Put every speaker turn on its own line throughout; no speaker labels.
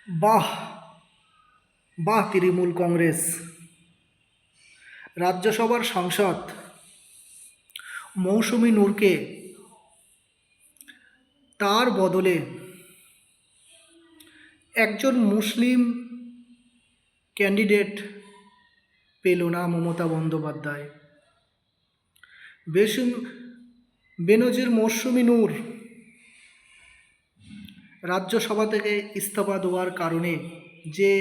বাহ, বাহ! তৃণমূল কংগ্রেস রাজ্যসভার সাংসদ মৌসুমী নূরকে তার বদলে একজন মুসলিম ক্যান্ডিডেট পেল না মমতা বন্দ্যোপাধ্যায়। বেসুম বেনজির মৌসুমী নূর রাজ্যসভা থেকে ইস্তফা দেওয়ার কারণে যে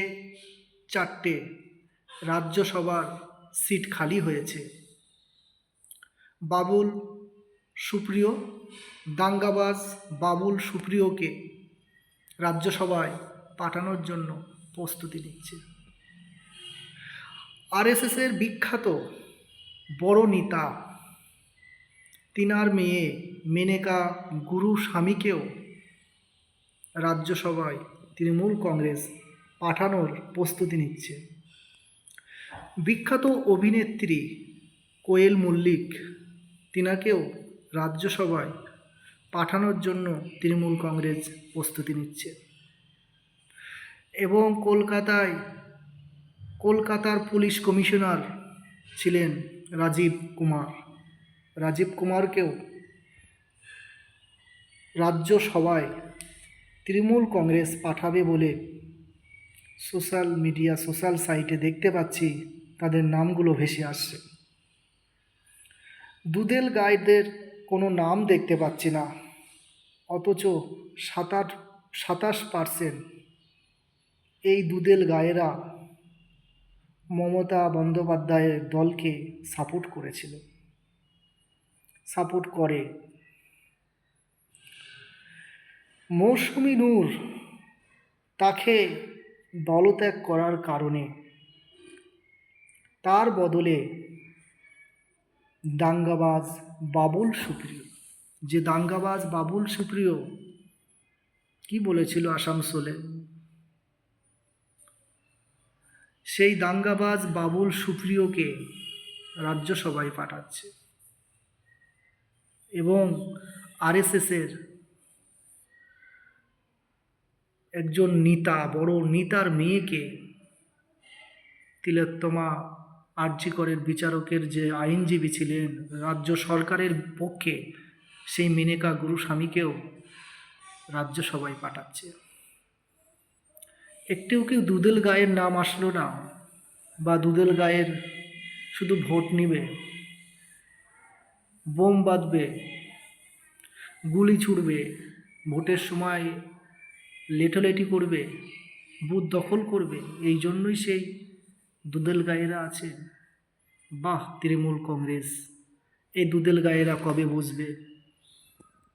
চারটে রাজ্যসভার সিট খালি হয়েছে, বাবুল সুপ্রিয়, দাঙ্গাবাজ বাবুল সুপ্রিয়কে রাজ্যসভায় পাঠানোর জন্য প্রস্তুতি নিচ্ছে। আরএসএসের বিখ্যাত বড় নেতা, তিনার মেয়ে মেনকা গুরুস্বামীকেও রাজ্যসভায় তৃণমূল কংগ্রেস পাঠানোর প্রস্তুতি নিচ্ছে। বিখ্যাত অভিনেত্রী কোয়েল মল্লিক, তিনাকেও রাজ্যসভায় পাঠানোর জন্য তৃণমূল কংগ্রেস প্রস্তুতি নিচ্ছে। এবং কলকাতার পুলিশ কমিশনার ছিলেন রাজীব কুমারকেও রাজ্যসভায় তৃণমূল কংগ্রেস পাঠাবে বলে সোশ্যাল সাইটে দেখতে পাচ্ছি তাদের নামগুলো ভেসে আসছে। দুদেল গাইদের কোনো নাম দেখতে পাচ্ছি না, অথচ 27% এই দুদেল গায়েরা মমতা বন্দ্যোপাধ্যায়ের দলকে সাপোর্ট করে। মৌসুমী নূর তাকে দলত্যাগ করার কারণে তার বদলে দাঙ্গাবাজ বাবুল সুপ্রিয়, যে দাঙ্গাবাজ বাবুল সুপ্রিয় কি বলেছিল আসানসোলে, সেই দাঙ্গাবাজ বাবুল সুপ্রিয়কে রাজ্যসভায় পাঠাচ্ছে। এবং আরএসএসের একজন নেতা, বড় নেতার মেয়েকে, তিলোত্তমা আরজিকরের বিচারকের যে আইনজীবী ছিলেন রাজ্য সরকারের পক্ষে, সেই মেনকা গুরুস্বামীকেও রাজ্যসভায় পাঠাচ্ছে। একটিও কি দুদেল গায়ের নাম আসলো না, বা দুদেল গায়ের শুধু ভোট নিবে, বোম বাঁধবে, গুলি ছুড়বে, ভোটের সময় লেটালেটি করবে, বুথ দখল করবে, এই জন্যই সেই দুদেল গায়েরা আছে। বাহ তৃণমূল কংগ্রেস, এই দুদেল গায়েরা কবে বুঝবে?